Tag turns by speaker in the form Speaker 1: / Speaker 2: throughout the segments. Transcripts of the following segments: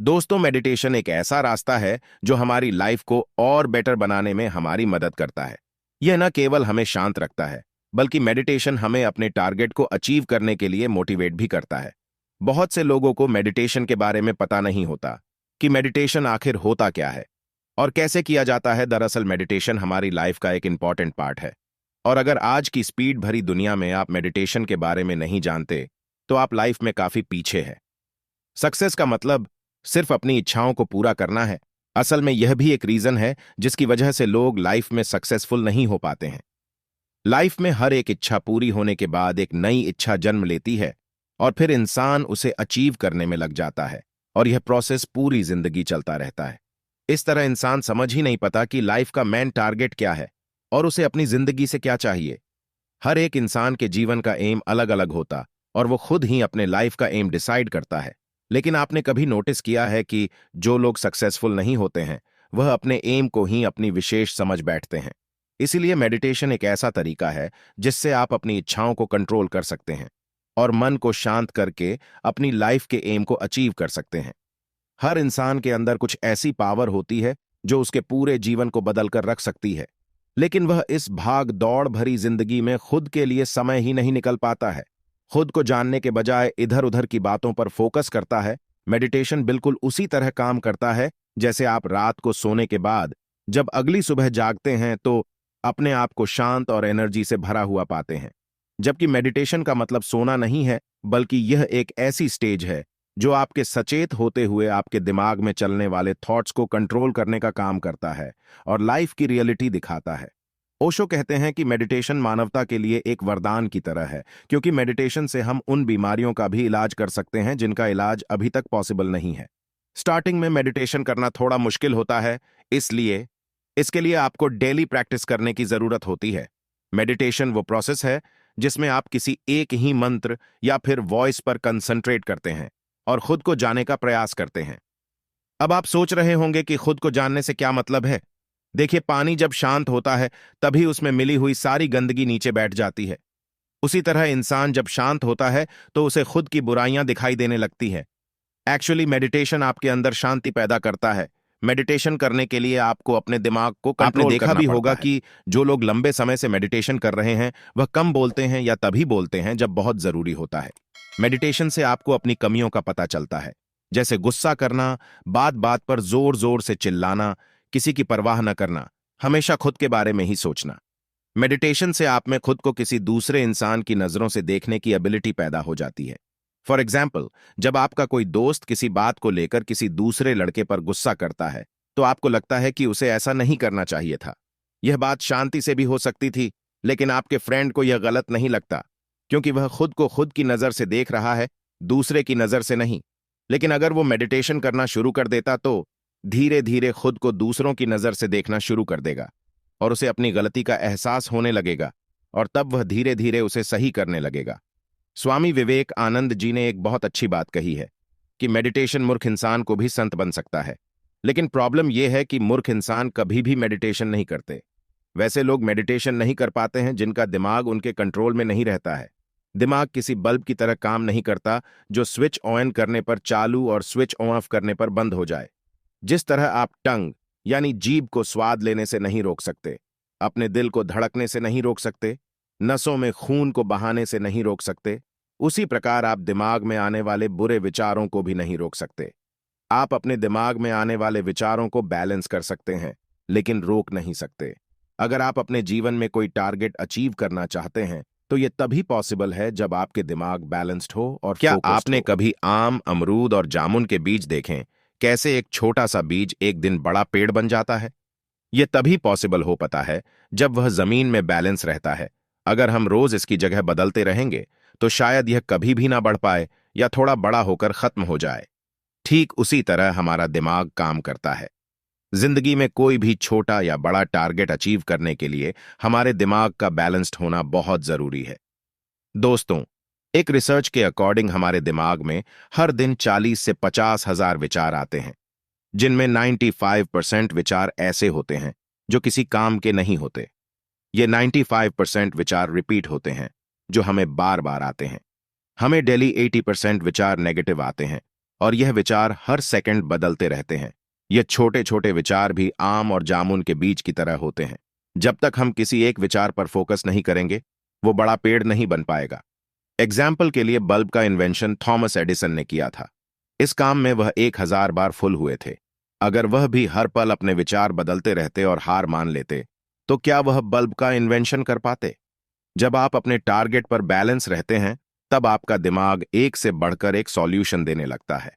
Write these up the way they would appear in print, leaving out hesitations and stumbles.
Speaker 1: दोस्तों, मेडिटेशन एक ऐसा रास्ता है जो हमारी लाइफ को और बेटर बनाने में हमारी मदद करता है। यह न केवल हमें शांत रखता है, बल्कि मेडिटेशन हमें अपने टारगेट को अचीव करने के लिए मोटिवेट भी करता है। बहुत से लोगों को मेडिटेशन के बारे में पता नहीं होता कि मेडिटेशन आखिर होता क्या है और कैसे किया जाता है। दरअसल मेडिटेशन हमारी लाइफ का एक इंपॉर्टेंट पार्ट है। और अगर आज की स्पीड भरी दुनिया में आप मेडिटेशन के बारे में नहीं जानते, तो आप लाइफ में काफी पीछे हैं। सक्सेस का मतलब सिर्फ अपनी इच्छाओं को पूरा करना है। असल में यह भी एक रीजन है जिसकी वजह से लोग लाइफ में सक्सेसफुल नहीं हो पाते हैं। लाइफ में हर एक इच्छा पूरी होने के बाद एक नई इच्छा जन्म लेती है और फिर इंसान उसे अचीव करने में लग जाता है, और यह प्रोसेस पूरी जिंदगी चलता रहता है। इस तरह इंसान समझ ही नहीं पाता कि लाइफ का मेन टारगेट क्या है और उसे अपनी जिंदगी से क्या चाहिए। हर एक इंसान के जीवन का एम अलग अलग होता और वो खुद ही अपने लाइफ का एम डिसाइड करता है। लेकिन आपने कभी नोटिस किया है कि जो लोग सक्सेसफुल नहीं होते हैं, वह अपने एम को ही अपनी विशेष समझ बैठते हैं। इसीलिए मेडिटेशन एक ऐसा तरीका है जिससे आप अपनी इच्छाओं को कंट्रोल कर सकते हैं और मन को शांत करके अपनी लाइफ के एम को अचीव कर सकते हैं। हर इंसान के अंदर कुछ ऐसी पावर होती है जो उसके पूरे जीवन को बदल कर रख सकती है, लेकिन वह इस भाग दौड़ भरी जिंदगी में खुद के लिए समय ही नहीं निकल पाता है। खुद को जानने के बजाय इधर उधर की बातों पर फोकस करता है। मेडिटेशन बिल्कुल उसी तरह काम करता है जैसे आप रात को सोने के बाद जब अगली सुबह जागते हैं तो अपने आप को शांत और एनर्जी से भरा हुआ पाते हैं। जबकि मेडिटेशन का मतलब सोना नहीं है, बल्कि यह एक ऐसी स्टेज है जो आपके सचेत होते हुए आपके दिमाग में चलने वाले थॉट्स को कंट्रोल करने का काम करता है और लाइफ की रियलिटी दिखाता है। ओशो कहते हैं कि मेडिटेशन मानवता के लिए एक वरदान की तरह है, क्योंकि मेडिटेशन से हम उन बीमारियों का भी इलाज कर सकते हैं जिनका इलाज अभी तक पॉसिबल नहीं है। स्टार्टिंग में मेडिटेशन करना थोड़ा मुश्किल होता है, इसलिए इसके लिए आपको डेली प्रैक्टिस करने की जरूरत होती है। मेडिटेशन वो प्रोसेस है जिसमें आप किसी एक ही मंत्र या फिर वॉइस पर कंसंट्रेट करते हैं और खुद को जाने का प्रयास करते हैं। अब आप सोच रहे होंगे कि खुद को जानने से क्या मतलब है। देखिए, पानी जब शांत होता है तभी उसमें मिली हुई सारी गंदगी नीचे बैठ जाती है। उसी तरह इंसान जब शांत होता है तो उसे खुद की बुराइयां दिखाई देने लगती है। एक्चुअली मेडिटेशन आपके अंदर शांति पैदा करता है। मेडिटेशन करने के लिए आपको अपने दिमाग को कंट्रोल करना पड़ता है। आपने देखा भी होगा कि जो लोग लंबे समय से मेडिटेशन कर रहे हैं वह कम बोलते हैं या तभी बोलते हैं जब बहुत जरूरी होता है। मेडिटेशन से आपको अपनी कमियों का पता चलता है, जैसे गुस्सा करना, बात बात पर जोर जोर से चिल्लाना, किसी की परवाह न करना, हमेशा खुद के बारे में ही सोचना। मेडिटेशन से आप में खुद को किसी दूसरे इंसान की नजरों से देखने की एबिलिटी पैदा हो जाती है। फॉर एग्जाम्पल, जब आपका कोई दोस्त किसी बात को लेकर किसी दूसरे लड़के पर गुस्सा करता है तो आपको लगता है कि उसे ऐसा नहीं करना चाहिए था। यह बात शांति से भी हो सकती थी, लेकिन आपके फ्रेंड को यह गलत नहीं लगता, क्योंकि वह खुद को खुद की नजर से देख रहा है, दूसरे की नजर से नहीं। लेकिन अगर वो मेडिटेशन करना शुरू कर देता तो धीरे धीरे खुद को दूसरों की नजर से देखना शुरू कर देगा और उसे अपनी गलती का एहसास होने लगेगा, और तब वह धीरे धीरे उसे सही करने लगेगा। स्वामी विवेक आनंद जी ने एक बहुत अच्छी बात कही है कि मेडिटेशन मूर्ख इंसान को भी संत बन सकता है। लेकिन प्रॉब्लम यह है कि मूर्ख इंसान कभी भी मेडिटेशन नहीं करते। वैसे लोग मेडिटेशन नहीं कर पाते हैं जिनका दिमाग उनके कंट्रोल में नहीं रहता है। दिमाग किसी बल्ब की तरह काम नहीं करता जो स्विच ऑन करने पर चालू और स्विच ऑफ करने पर बंद हो जाए। जिस तरह आप टंग यानी जीभ को स्वाद लेने से नहीं रोक सकते, अपने दिल को धड़कने से नहीं रोक सकते, नसों में खून को बहाने से नहीं रोक सकते, उसी प्रकार आप दिमाग में आने वाले बुरे विचारों को भी नहीं रोक सकते। आप अपने दिमाग में आने वाले विचारों को बैलेंस कर सकते हैं, लेकिन रोक नहीं सकते। अगर आप अपने जीवन में कोई टारगेट अचीव करना चाहते हैं तो यह तभी पॉसिबल है जब आपके दिमाग बैलेंस्ड हो और क्या आपने कभी आम, अमरूद और जामुन के बीज देखें, कैसे एक छोटा सा बीज एक दिन बड़ा पेड़ बन जाता है? यह तभी पॉसिबल हो पाता है जब वह जमीन में बैलेंस रहता है। अगर हम रोज इसकी जगह बदलते रहेंगे तो शायद यह कभी भी ना बढ़ पाए या थोड़ा बड़ा होकर खत्म हो जाए। ठीक उसी तरह हमारा दिमाग काम करता है। जिंदगी में कोई भी छोटा या बड़ा टारगेट अचीव करने के लिए हमारे दिमाग का बैलेंस्ड होना बहुत जरूरी है। दोस्तों, एक रिसर्च के अकॉर्डिंग हमारे दिमाग में हर दिन 40 से 50 हजार विचार आते हैं, जिनमें 95% विचार ऐसे होते हैं जो किसी काम के नहीं होते। ये 95% विचार रिपीट होते हैं, जो हमें बार बार आते हैं। हमें डेली 80% विचार नेगेटिव आते हैं, और यह विचार हर सेकंड बदलते रहते हैं। ये छोटे छोटे विचार भी आम और जामुन के बीज की तरह होते हैं। जब तक हम किसी एक विचार पर फोकस नहीं करेंगे, वो बड़ा पेड़ नहीं बन पाएगा। एग्जाम्पल के लिए बल्ब का इन्वेंशन थॉमस एडिसन ने किया था। इस काम में वह 1000 बार फुल हुए थे। अगर वह भी हर पल अपने विचार बदलते रहते और हार मान लेते, तो क्या वह बल्ब का इन्वेंशन कर पाते? जब आप अपने टारगेट पर बैलेंस रहते हैं, तब आपका दिमाग एक से बढ़कर एक सॉल्यूशन देने लगता है,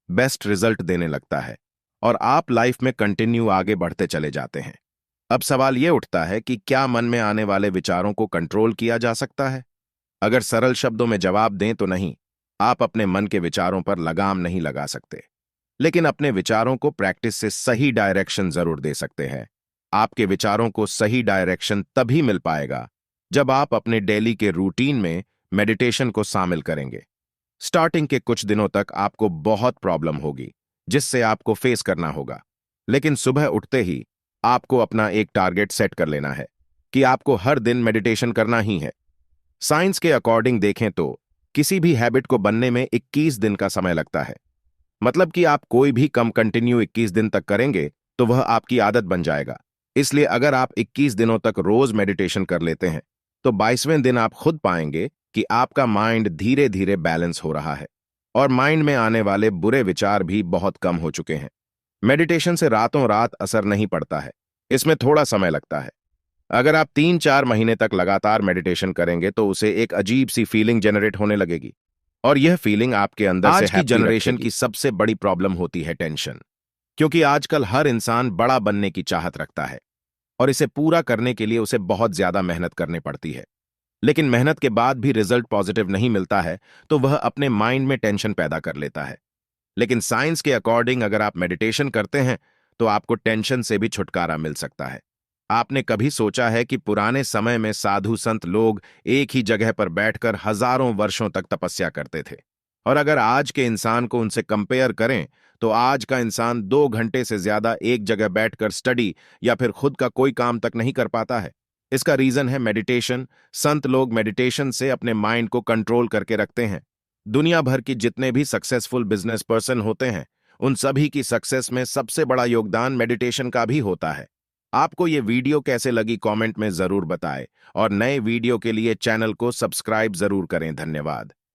Speaker 1: बेस्ट रिजल्ट देने लगता है, और आप लाइफ में कंटिन्यू आगे बढ़ते चले जाते हैं। अब सवाल यह उठता है कि क्या मन में आने वाले विचारों को कंट्रोल किया जा सकता है? अगर सरल शब्दों में जवाब दें तो नहीं। आप अपने मन के विचारों पर लगाम नहीं लगा सकते, लेकिन अपने विचारों को प्रैक्टिस से सही डायरेक्शन जरूर दे सकते हैं। आपके विचारों को सही डायरेक्शन तभी मिल पाएगा जब आप अपने डेली के रूटीन में मेडिटेशन को शामिल करेंगे। स्टार्टिंग के कुछ दिनों तक आपको बहुत प्रॉब्लम होगी, जिससे आपको फेस करना होगा। लेकिन सुबह उठते ही आपको अपना एक टारगेट सेट कर लेना है कि आपको हर दिन मेडिटेशन करना ही है। साइंस के अकॉर्डिंग देखें तो किसी भी हैबिट को बनने में 21 दिन का समय लगता है। मतलब कि आप कोई भी कम कंटिन्यू 21 दिन तक करेंगे तो वह आपकी आदत बन जाएगा। इसलिए अगर आप 21 दिनों तक रोज मेडिटेशन कर लेते हैं, तो 22वें दिन आप खुद पाएंगे कि आपका माइंड धीरे धीरे बैलेंस हो रहा है और माइंड में आने वाले बुरे विचार भी बहुत कम हो चुके हैं। मेडिटेशन से रातों रात असर नहीं पड़ता है, इसमें थोड़ा समय लगता है। अगर आप 3-4 महीने तक लगातार मेडिटेशन करेंगे तो उसे एक अजीब सी फीलिंग जनरेट होने लगेगी, और यह फीलिंग आपके अंदर से
Speaker 2: आज की
Speaker 1: जनरेशन की सबसे बड़ी प्रॉब्लम होती है टेंशन। क्योंकि आजकल हर इंसान बड़ा बनने की चाहत रखता है और इसे पूरा करने के लिए उसे बहुत ज्यादा मेहनत करनी पड़ती है। लेकिन मेहनत के बाद भी रिजल्ट पॉजिटिव नहीं मिलता है तो वह अपने माइंड में टेंशन पैदा कर लेता है। लेकिन साइंस के अकॉर्डिंग अगर आप मेडिटेशन करते हैं तो आपको टेंशन से भी छुटकारा मिल सकता है। आपने कभी सोचा है कि पुराने समय में साधु संत लोग एक ही जगह पर बैठकर हजारों वर्षों तक तपस्या करते थे, और अगर आज के इंसान को उनसे कंपेयर करें तो आज का इंसान 2 घंटे से ज्यादा एक जगह बैठकर स्टडी या फिर खुद का कोई काम तक नहीं कर पाता है। इसका रीजन है मेडिटेशन। संत लोग मेडिटेशन से अपने माइंड को कंट्रोल करके रखते हैं। दुनिया भर की जितने भी सक्सेसफुल बिजनेस पर्सन होते हैं, उन सभी की सक्सेस में सबसे बड़ा योगदान मेडिटेशन का भी होता है। आपको ये वीडियो कैसे लगी कमेंट में जरूर बताएं, और नए वीडियो के लिए चैनल को सब्सक्राइब जरूर करें। धन्यवाद।